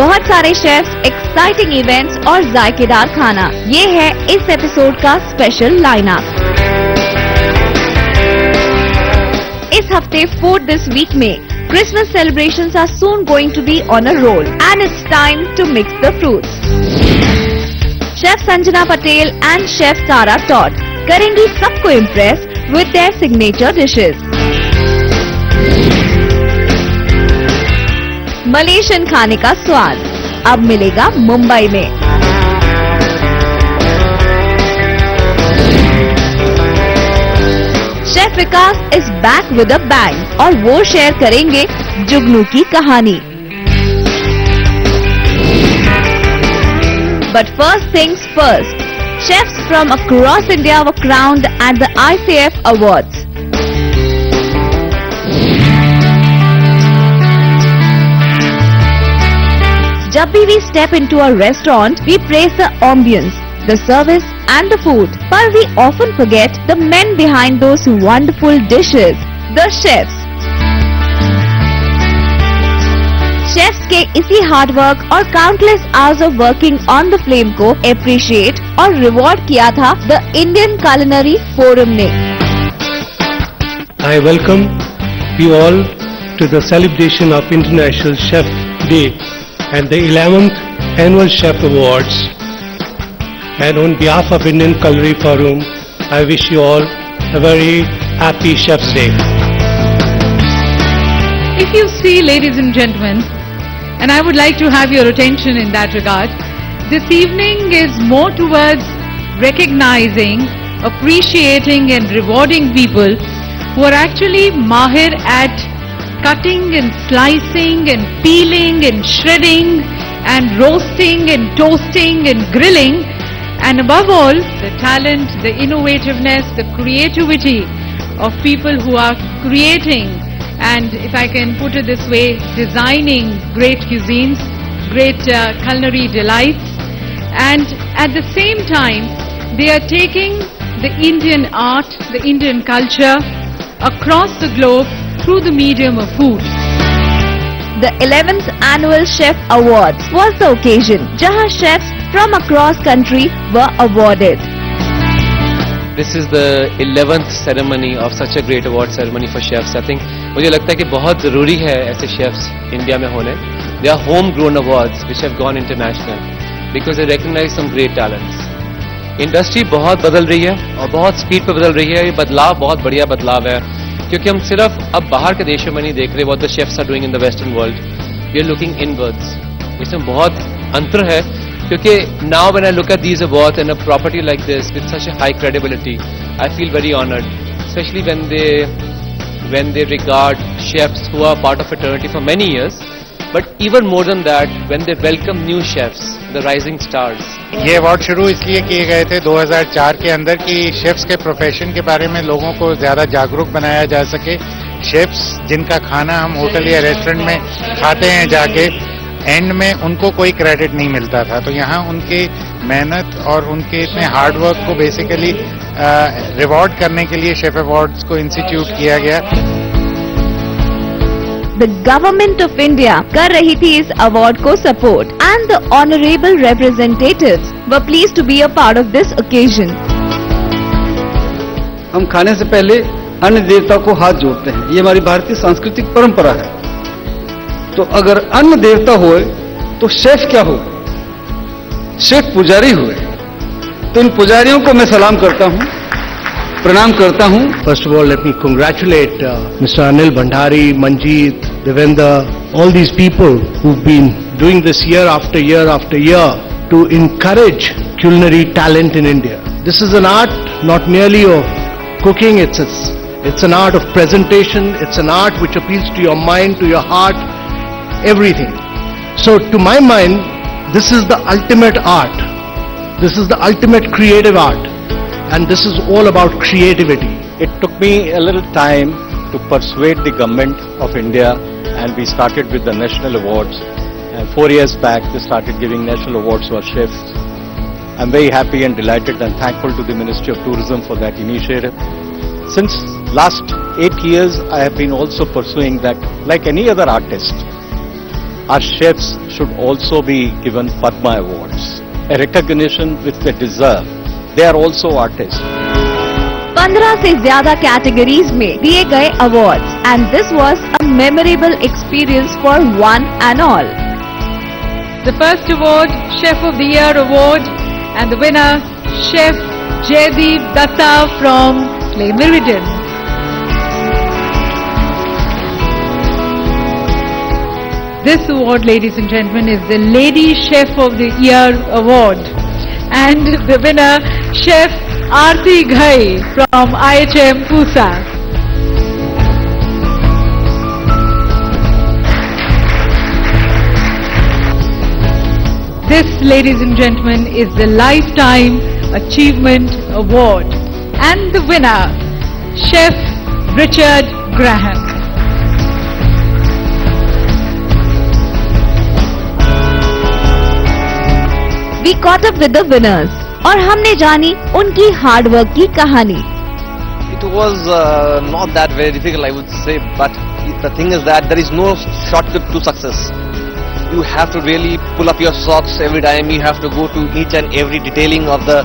बहुत सारे chefs, exciting events और जायकेदार खाना, ये है इस एपिसोड का स्पेशल लाइनअप। इस हफ्ते फूड दिस वीक में Christmas celebrations are soon going to be on a roll and it's time to mix the fruits. Chef Sanjana Patel and Chef Tara Todd करेंगी सबको impress with their signature dishes. Malaysian खाने का स्वाद अब मिलेगा मुंबई में। Chef Vikas is back with a bang और वो शेयर करेंगे जुगनू की कहानी। But first things first, chefs from across India were crowned at the ICF awards. जब भी we step into a restaurant, we praise the ambience, the service and the food. But we often forget the men behind those wonderful dishes, the chefs. Chefs के इसी hard work और countless hours of working on the flame को appreciate और reward किया था the Indian Culinary Forum ने। I welcome you all to the celebration of International Chef Day and the 11th Annual Chef Awards. And on behalf of Indian Culinary Forum, I wish you all a very happy Chef's Day. If you see, ladies and gentlemen, and I would like to have your attention in that regard, this evening is more towards recognizing, appreciating and rewarding people who are actually mahir at cutting and slicing and peeling and shredding and roasting and toasting and grilling, and above all the talent, the innovativeness, the creativity of people who are creating and, if I can put it this way, designing great cuisines, great culinary delights, and at the same time they are taking the Indian art, the Indian culture across the globe through the medium of food. The 11th Annual Chef Awards was the occasion जहां chefs from across country were awarded. This is the 11th ceremony of such a great award ceremony for chefs. I think मुझे लगता है कि बहुत जरूरी है ऐसे chefs India में होने. They are homegrown awards which have gone international because they recognize some great talents. Industry बहुत बदल रही है और बहुत स्पीड पे बदल रही है. ये बदलाव बहुत बढ़िया बदलाव है क्योंकि हम सिर्फ अब बाहर के देशों में नहीं देख रहे what the chefs are doing in the Western world. We are looking inwards. इसमें बहुत अंतर है क्योंकि now when I look at these awards and a property like this with such a high credibility, I feel very honored, especially when they regard chefs who are part of fraternity for many years, but even more than that, when they welcome new chefs, the rising stars. ये award शुरू इसलिए किए गए थे 2004 के अंदर कि chefs के प्रोफेशन के बारे में लोगों को ज्यादा जागरूक बनाया जा सके। शेफ्स जिनका खाना हम होटल या रेस्टोरेंट में खाते हैं जाके, एंड में उनको कोई क्रेडिट नहीं मिलता था, तो यहाँ उनकी मेहनत और उनके इतने हार्ड वर्क को बेसिकली रिवॉर्ड करने के लिए शेफ अवार्ड्स को इंस्टीट्यूट किया गया। The Government of India कर रही थी इस अवार्ड को support and the honorable representatives were pleased to be a part of this occasion. हम खाने से पहले अन्न देवता को हाथ जोड़ते हैं, ये हमारी भारतीय सांस्कृतिक परंपरा है। तो अगर अन्न देवता होए तो शेफ क्या हो? शेफ पुजारी हुए। तो इन पुजारियों को मैं सलाम करता हूं, प्रणाम करता हूं। First of all, let me congratulate Mr. Anil Bhandari, Manjeet, Devendra, all these people who've been doing this year after year after year to encourage culinary talent in India. This is an art not merely of cooking, it's an art of presentation, it's an art which appeals to your mind, to your heart, everything. So to my mind, this is the ultimate art. This is the ultimate creative art. And this is all about creativity. It took me a little time to persuade the government of India, and we started with the national awards. And 4 years back, they started giving national awards to our chefs. I'm very happy and delighted and thankful to the Ministry of Tourism for that initiative. Since last 8 years, I have been also pursuing that, like any other artist. our chefs should also be given Padma Awards, a recognition which they deserve. They are also artists. 15 से ज्यादा categories में दिए गए awards and this was a memorable experience for one and all. The first award, Chef of the Year award, and the winner, Chef Jaideep Datta from Le Méridien. This award, ladies and gentlemen, is the Lady Chef of the Year award, and the winner, Chef Aarti Ghai from IHM Pusa. This, ladies and gentlemen, is the Lifetime Achievement Award, and the winner, Chef Richard Graham. We caught up with the winners और हमने जानी उनकी hard work की कहानी. It was not that very difficult, I would say, but the thing is that there is no shortcut to success. You have to really pull up your socks every time. You have to go to each and every detailing of the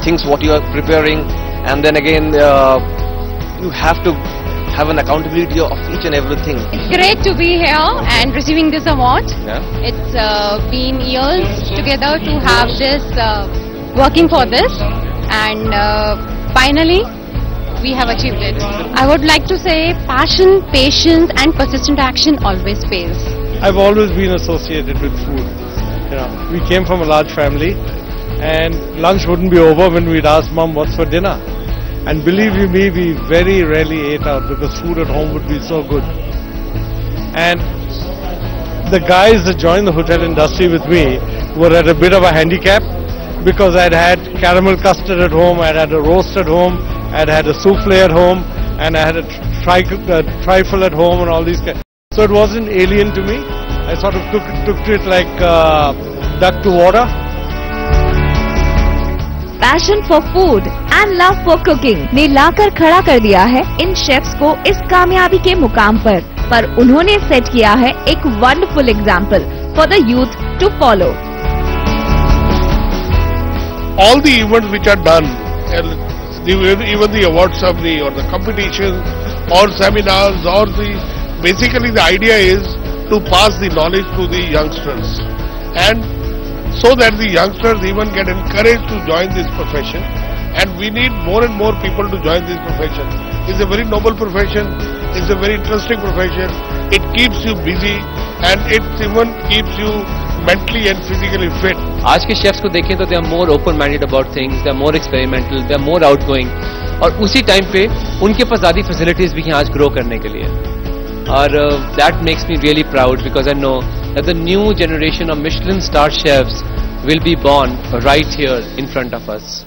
things what you are preparing, and then again you have to have an accountability of each and everything. It's great to be here and receiving this award. Yeah. It's been years together to have this, working for this, and finally we have achieved it. I would like to say passion, patience and persistent action always pays. I've always been associated with food. You know, we came from a large family, and lunch wouldn't be over when we'd ask Mom, what's for dinner? And believe you me, we very rarely ate out because food at home would be so good. And the guys that joined the hotel industry with me were at a bit of a handicap because I'd had caramel custard at home, I'd had a roast at home, I'd had a souffle at home, and I had a trifle at home and all these kinds. So it wasn't alien to me. I sort of took to it like duck to water. Passion for food and love for cooking ने लाकर खड़ा कर दिया है इन chefs को इस कामयाबी के मुकाम पर उन्होंने सेट किया है एक wonderful example for the youth to follow. All the events which are done, even the award ceremony or the competition or seminars or basically the idea is to pass the knowledge to the youngsters, and so that the youngsters even get encouraged to join this profession, and we need more and more people to join this profession. It's a very noble profession, it's a very interesting profession, it keeps you busy and it even keeps you mentally and physically fit. आज के chefs को देखें तो they are more open minded about things, they are more experimental, they are more outgoing, और उसी time पे उनके पास ज़्यादा फैसिलिटीज भी हैं आज ग्रो करने के लिए. और that makes me really proud because I know that the new generation of Michelin star chefs will be born right here in front of us.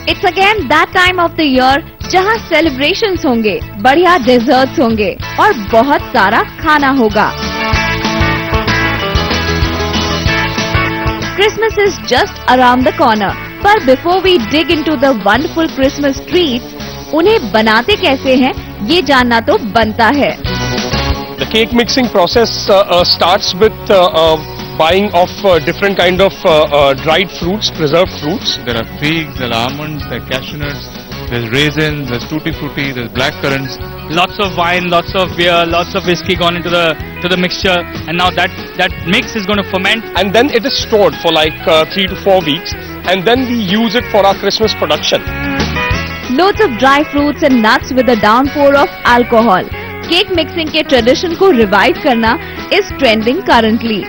It's again that time of the year जहां celebrations होंगे, बढ़िया desserts होंगे और बहुत सारा खाना होगा. Christmas is just around the corner, पर before we dig into the wonderful Christmas treats, उन्हें बनाते कैसे हैं, ये जानना तो बनता है. The cake mixing process starts with buying of different kind of dried fruits, preserved fruits. There are figs, there are almonds, there are cashew nuts, there's raisins, there's tutti frutti, there's black currants. Lots of wine, lots of beer, lots of whiskey gone into the mixture, and now that mix is going to ferment. And then it is stored for like 3 to 4 weeks, and then we use it for our Christmas production. Loads of dry fruits and nuts with a downpour of alcohol. Cake mixing के tradition को revive करना is trending currently.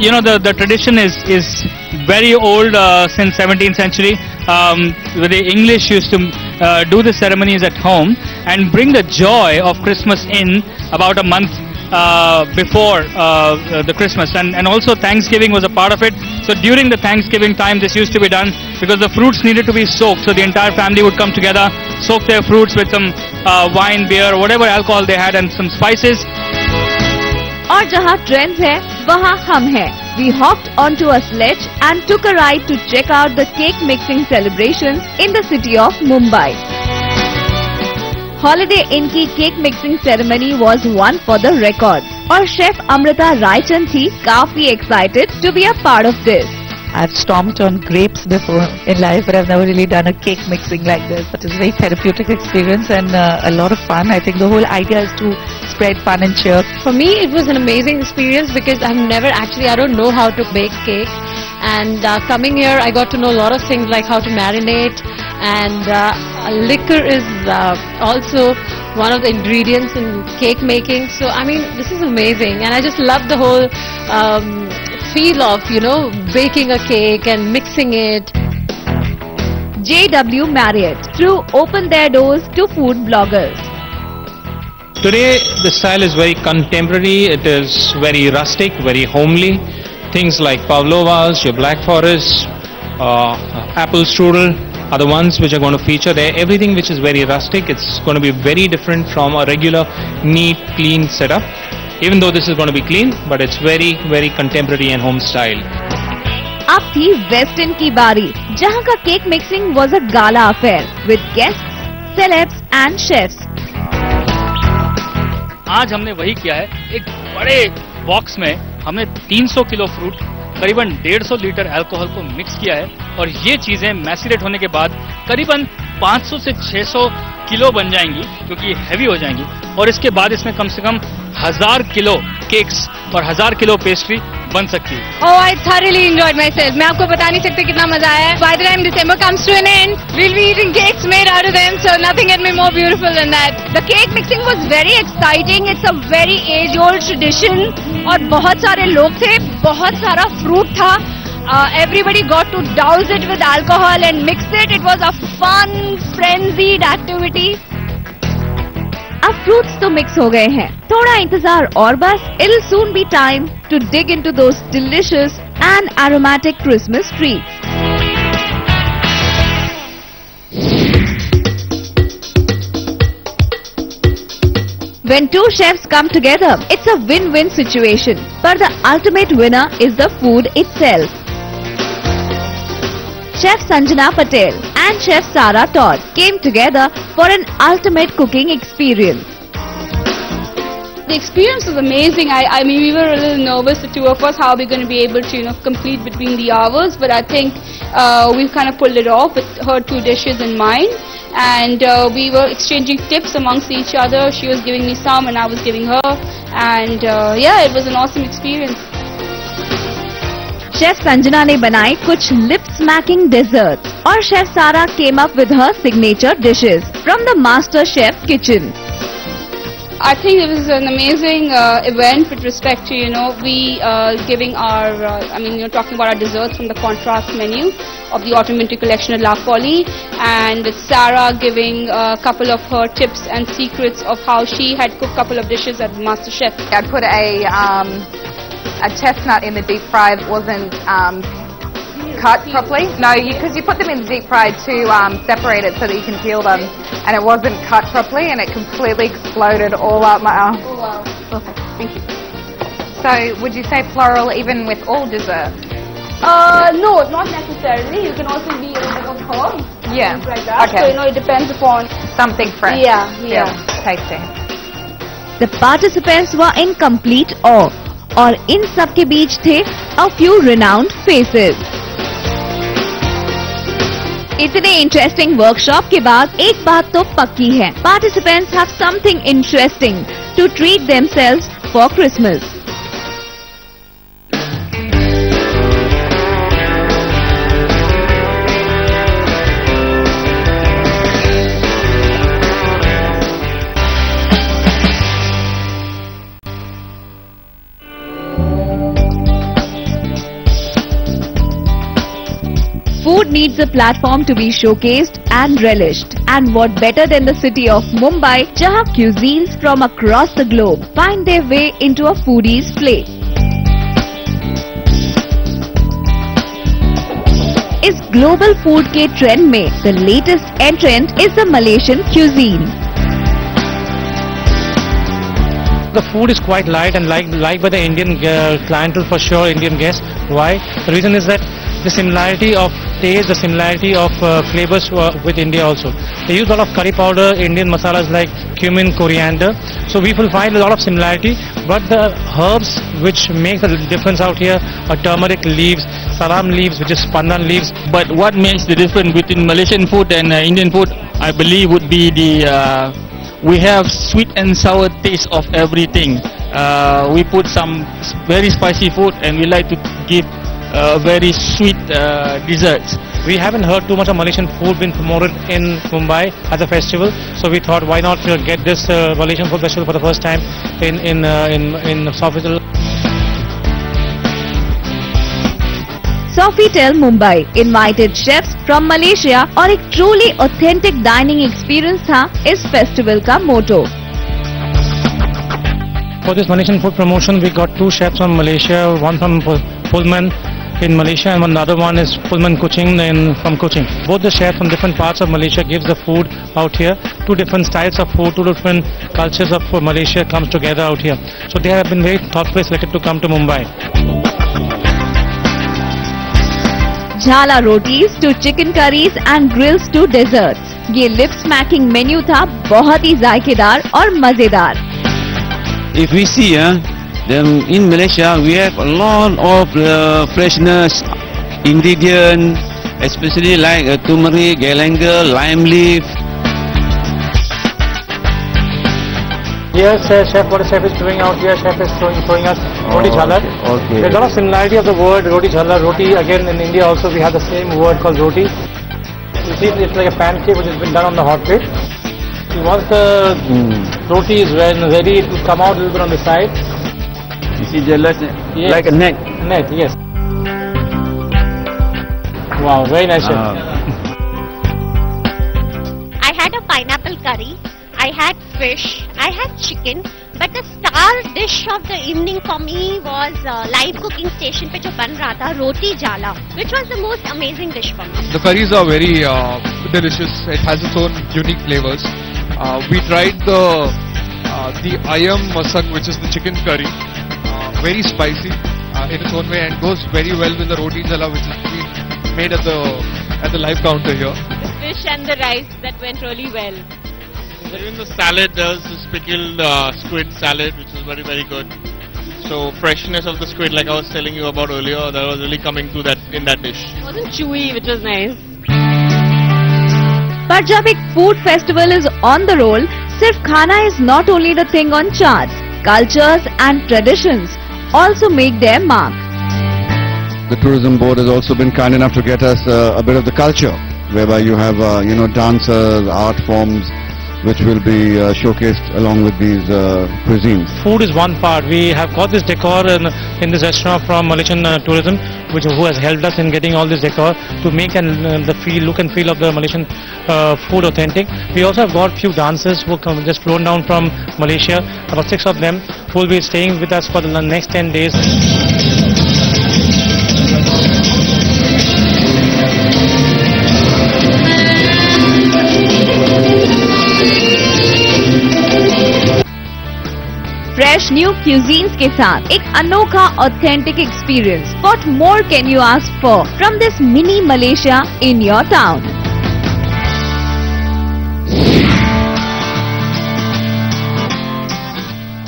You know, the tradition is very old, since 17th century. The English used to do the ceremonies at home and bring the joy of Christmas in about a month before the Christmas, and also Thanksgiving was a part of it. So during the Thanksgiving time this used to be done because the fruits needed to be soaked, so the entire family would come together, soak their fruits with some wine, beer, whatever alcohol they had, and some spices. और जहाँ trends है वहाँ हम हैं. We hopped onto a sledge and took a ride to check out the cake mixing celebrations in the city of Mumbai. Holiday Inn की cake mixing ceremony was one for the record. और chef Amrita Raichand थी काफी excited to be a part of this. I've stomped on grapes before in life, but I've never really done a cake mixing like this. But it's a very therapeutic experience and a lot of fun. I think the whole idea is to spread fun and cheer. For me, it was an amazing experience because I don't know how to bake cake. And coming here, I got to know a lot of things like how to marinate, and liquor is also one of the ingredients in cake making. So, I mean, this is amazing, and I just love the whole feel of, baking a cake and mixing it. JW Marriott threw open their doors to food bloggers. Today the style is very contemporary, it is very rustic, very homely. Things like pavlovas, your black forest, apple strudel are the ones which are going to feature there. Everything which is very rustic, it's going to be very different from a regular neat, clean setup. Even though this is going to be clean, but it's very, very contemporary and home style. अब थी waste and की बारी, जहां का cake mixing was a gala affair with guests, celebs and chefs. आज हमने वही किया है. एक बड़े बॉक्स में हमने 300 किलो फ्रूट, करीबन 150 लीटर अल्कोहल को मिक्स किया है, और ये चीजें मैसिरेट होने के बाद करीबन 500 से 600 किलो बन जाएंगी, क्योंकि ये हैवी हो जाएंगी. और इसके बाद इसमें कम से कम 1000 किलो केक्स और 1000 किलो पेस्ट्री बन सकती है. Oh, I thoroughly enjoyed myself. मैं आपको बता नहीं सकती कितना मजा आया है. By the time December comes to an end, we'll be eating cakes made out of them, so nothing can be more beautiful than that. The cake mixing was very exciting. It's a very age-old tradition. और बहुत सारे लोग थे, बहुत सारा fruit था. Everybody got to douse it with alcohol and mix it. It was a fun, frenzied activity. अब fruits तो मिक्स हो गए हैं, थोड़ा इंतजार और बस. It'll soon be time to dig into those delicious and aromatic Christmas treats. When two chefs come together, it's a win-win situation. But the ultimate winner is the food itself. Chef Sanjana Patel and Chef Sara Todd came together for an ultimate cooking experience. The experience was amazing. I mean, we were a little nervous, the two of us, how we're going to be able to, complete between the hours. But I think we kind of pulled it off with her two dishes in mind. And we were exchanging tips amongst each other. She was giving me some and I was giving her. And yeah, it was an awesome experience. Chef Sanjana ने बनाए कुछ lip smacking desert, और chef सारा came up with her signature dishes from the master chef kitchen. I think it was an amazing event with respect to, we giving our, talking about our desserts from the contrast menu of the Autumn Winter Collection at La Folly, and Sarah giving a couple of her tips and secrets of how she had cooked a couple of dishes at Master Chef. I put a chestnut in the deep fry that wasn't cut properly. No, because you put them in the deep fry to separate it so that you can peel them, and it wasn't cut properly, and it completely exploded all up my arm. Oh wow, perfect, thank you. So, would you say floral even with all desserts? No, not necessarily. You can also be a bit of herb. Yeah. Things like that. Okay. So, it depends upon something fresh. Yeah. Tasty. The participants were in complete awe, और इन सब के बीच थे a few renowned faces. इतने interesting workshop के बाद एक बात तो पक्की है, participants have something interesting to treat themselves for Christmas. Food needs a platform to be showcased and relished. And what better than the city of Mumbai, जहाँ cuisines from across the globe find their way into a foodie's plate. इस global food के trend में the latest entrant is the Malaysian cuisine. The food is quite light and liked by the Indian clientele for sure, Indian guests. Why? The reason is that the similarity of taste, the similarity of flavors with India also. They use a lot of curry powder, Indian masalas like cumin, coriander. So we will find a lot of similarity, but the herbs which make the difference out here are turmeric leaves, salam leaves, which is pandan leaves. But what makes the difference between Malaysian food and Indian food, I believe, would be the we have sweet and sour taste of everything. We put some very spicy food, and we like to give very sweet desserts. We haven't heard too much of Malaysian food being promoted in Mumbai as a festival, so we thought why not get this Malaysian food festival for the first time in Sofitel. Sofitel Mumbai invited chefs from Malaysia और एक truly authentic dining experience था इस festival का motto. For this Malaysian food promotion, we got 2 chefs from Malaysia, one from Pullman in Malaysia and another one is Pullman Kuching from Kuching. Both the chefs from different parts of Malaysia gives the food out here. 2 different styles of food, 2 different cultures of Malaysia comes together out here. So they have been very thoughtfully selected to come to Mumbai. झाला rotis to chicken curries and grills to desserts. ये lip smacking menu था बहुत ही जायकेदार और मजेदार. If we see, then in Malaysia we have a lot of freshness ingredient, especially like turmeric, galangal, lime leaf. Yes, chef, what a chef is doing out here, chef is showing us roti jhalar. Okay. There's a lot of similarity of the word roti jhalar. Roti, again in India also we have the same word called roti. You see it's like a pancake which has been done on the hot plate. Once the roti is ready, it will come out a little bit on the side. You see jhalar, yes. Like a net. Net, yes. Wow, very nice chef. I had a pineapple curry. I had fish, I had chicken, but the star dish of the evening for me was live cooking station पे जो बन रहा था roti jhala, which was the most amazing dish for me. The curries are very delicious. It has its own unique flavors. We tried the ayam masak, which is the chicken curry, very spicy in its own way and goes very well with the roti jhala, which is being made at the live counter here. The fish and the rice that went really well. Even the salad, there was this pickled squid salad, which was very, very good. So freshness of the squid, like I was telling you about earlier, that was really coming through that in that dish. It wasn't chewy, which was nice. पर जब एक food festival is on the roll, सिर्फ खाना is not only the thing on charts. Cultures and traditions also make their mark. The tourism board has also been kind enough to get us a bit of the culture, whereby you have dancers, art forms, which will be showcased along with these cuisines. Food is one part. We have got this decor in this restaurant from Malaysian Tourism, who has helped us in getting all this decor to make the look and feel of the Malaysian food authentic. We also have got few dancers who come just flown down from Malaysia, about 6 of them, who will be staying with us for the next 10 days. Fresh new cuisines के साथ एक अनोखा authentic experience. What more can you ask for from this mini Malaysia in your town?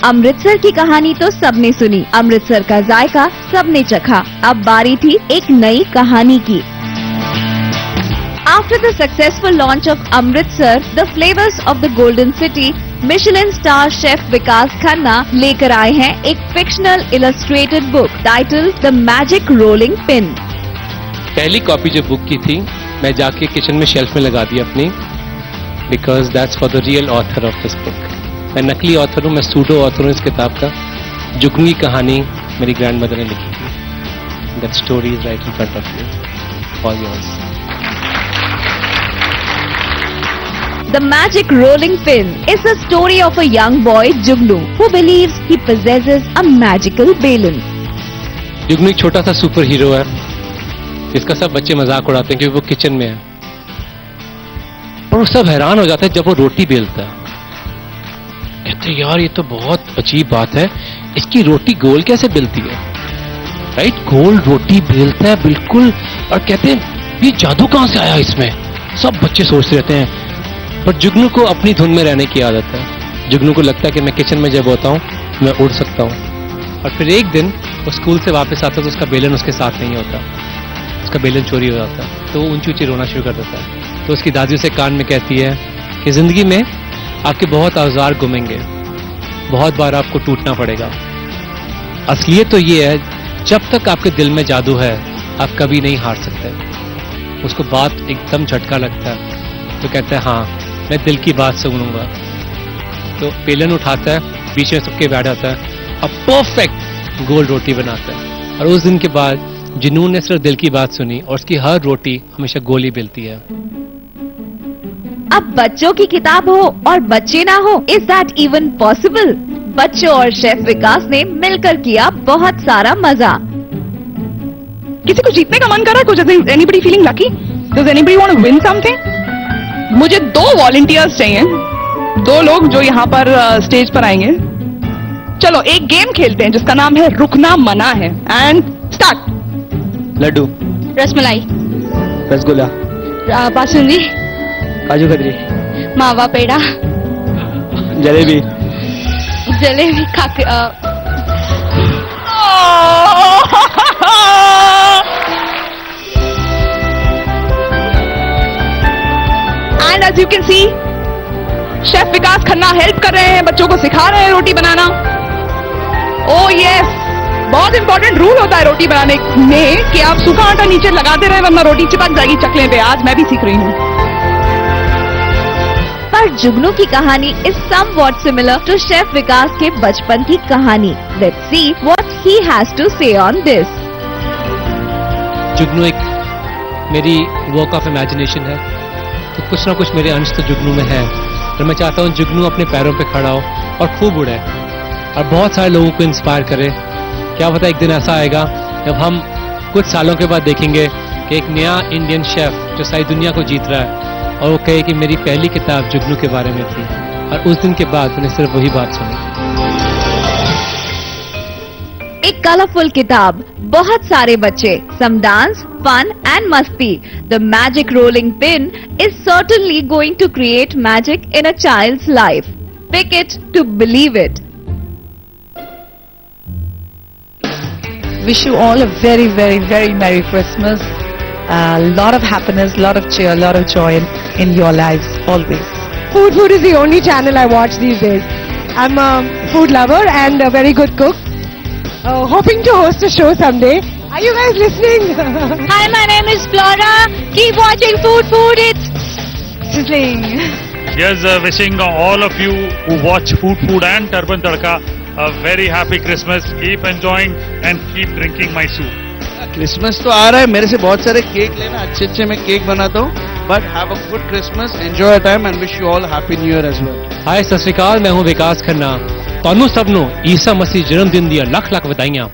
Amritsar की कहानी तो सबने सुनी, अमृतसर का जायका सबने चखा. अब बारी थी एक नई कहानी की. After the successful launch of Amritsar, the flavors of the Golden City, Michelin star chef विकास खन्ना लेकर आए हैं एक fictional illustrated book titled The Magic Rolling Pin. पहली कॉपी जो बुक की थी मैं जाके किचन में शेल्फ में लगा दी अपनी, because that's for the real author of this book. मैं नकली ऑथर हूँ, मैं सूडो ऑथर हूँ इस किताब का. जुगनी कहानी मेरी ग्रैंडमदर ने लिखी थी. That story is right in front of you, all yours. The Magic Rolling Pin is the story of a young boy, Jugnu, who believes he possesses a magical balloon. जुगनू एक छोटा सा सुपर हीरो है जिसका सब बच्चे मजाक उड़ाते हैं क्योंकि वो किचन में है, पर वो सब हैरान हो जाते हैं जब वो रोटी बेलता है. कहते कहते हैं यार ये तो बहुत अजीब बात है, इसकी रोटी गोल कैसे बेलती है, राइट? गोल रोटी बेलता है बिल्कुल, और कहते हैं ये जादू कहां से आया इसमें, सब बच्चे सोचते रहते हैं। पर जुगनू को अपनी धुन में रहने की आदत है। जुगनू को लगता है कि मैं किचन में जब होता हूँ मैं उड़ सकता हूँ। और फिर एक दिन वो स्कूल से वापस आता है तो उसका बेलन उसके साथ नहीं होता, उसका बेलन चोरी हो जाता है, तो वो ऊंची ऊंची रोना शुरू कर देता है। तो उसकी दादी उसे कान में कहती है कि जिंदगी में आपके बहुत औजार गुमेंगे, बहुत बार आपको टूटना पड़ेगा। असलियत तो ये है, जब तक आपके दिल में जादू है आप कभी नहीं हार सकते। उसको बात एकदम झटका लगता है, तो कहता है हाँ मैं दिल की बात सुनूंगा। तो बेलन उठाता है, बीच में सबके बैठ जाता है, अब परफेक्ट गोल रोटी बनाता है। और उस दिन के बाद जुनून ने सिर्फ दिल की बात सुनी और उसकी हर रोटी हमेशा गोल ही बेलती है। अब बच्चों की किताब हो और बच्चे ना हो, इज दैट इवन पॉसिबल? बच्चों और शेफ विकास ने मिलकर किया बहुत सारा मजा। किसी को जीतने का मन कर रहा है? कुछ anybody feeling lucky? Does anybody want to win something? मुझे 2 वॉलंटियर्स चाहिए, 2 लोग जो यहाँ पर स्टेज पर आएंगे। चलो एक गेम खेलते हैं जिसका नाम है रुकना मना है। And start. Laddu, rasmalai, rasgulla, basundi, kaju katri, mawa peda, jalebi, jalebi, and as you can see chef Vikas Khanna help कर रहे हैं, बच्चों को सिखा रहे हैं रोटी बनाना। ओह यस, बहुत इंपॉर्टेंट रूल होता है रोटी बनाने में कि आप सूखा आटा नीचे लगाते रहे वरना रोटी चिपक जाएगी चकले पे। आज मैं भी सीख रही हूँ। पर जुगनू की कहानी is somewhat similar to chef Vikas के बचपन की कहानी। Let's see what he has to say on this. Jugnu एक मेरी वर्क ऑफ इमेजिनेशन है, तो कुछ ना कुछ मेरे अंश तो जुगनू में है। और मैं चाहता हूँ जुगनू अपने पैरों पे खड़ा हो और खूब उड़े और बहुत सारे लोगों को इंस्पायर करे। क्या पता एक दिन ऐसा आएगा जब हम कुछ सालों के बाद देखेंगे कि एक नया इंडियन शेफ जो सारी दुनिया को जीत रहा है और वो कहे कि मेरी पहली किताब जुगनू के बारे में थी, और उस दिन के बाद मैंने सिर्फ वही बात सुनी। एक कलरफुल किताब, बहुत सारे बच्चे, some dance, fun and मस्ती. The magic rolling pin is certainly going to create magic in a child's life. Pick it to believe it. Wish you all a very, very, very Merry Christmas. A lot of happiness, lot of cheer, lot of joy in your lives always. Food is the only channel I watch these days. I'm a food lover and a very good cook. Hoping to host a show someday. Are you guys listening? Hi, my name is Flora. Keep watching Food. It's sizzling. Yes, wishing all of you who watch Food and Turban Tadka a very happy Christmas. Keep enjoying and keep drinking my soup. Christmas तो आ रहा है, मेरे से बहुत सारे cake लेना, अच्छे मैं केक बनाता हूँ। But have a good Christmas, enjoy your time and wish you all happy new year as well. Hi, Sat Shri अकाल, मैं हूँ विकास खन्ना। ਤੁਹਾਨੂੰ ਸਭ ਨੂੰ ਈਸਾ ਮਸੀਹ ਜਨਮ ਦਿਨ ਦੀਆਂ ਲੱਖ ਲੱਖ ਵਧਾਈਆਂ।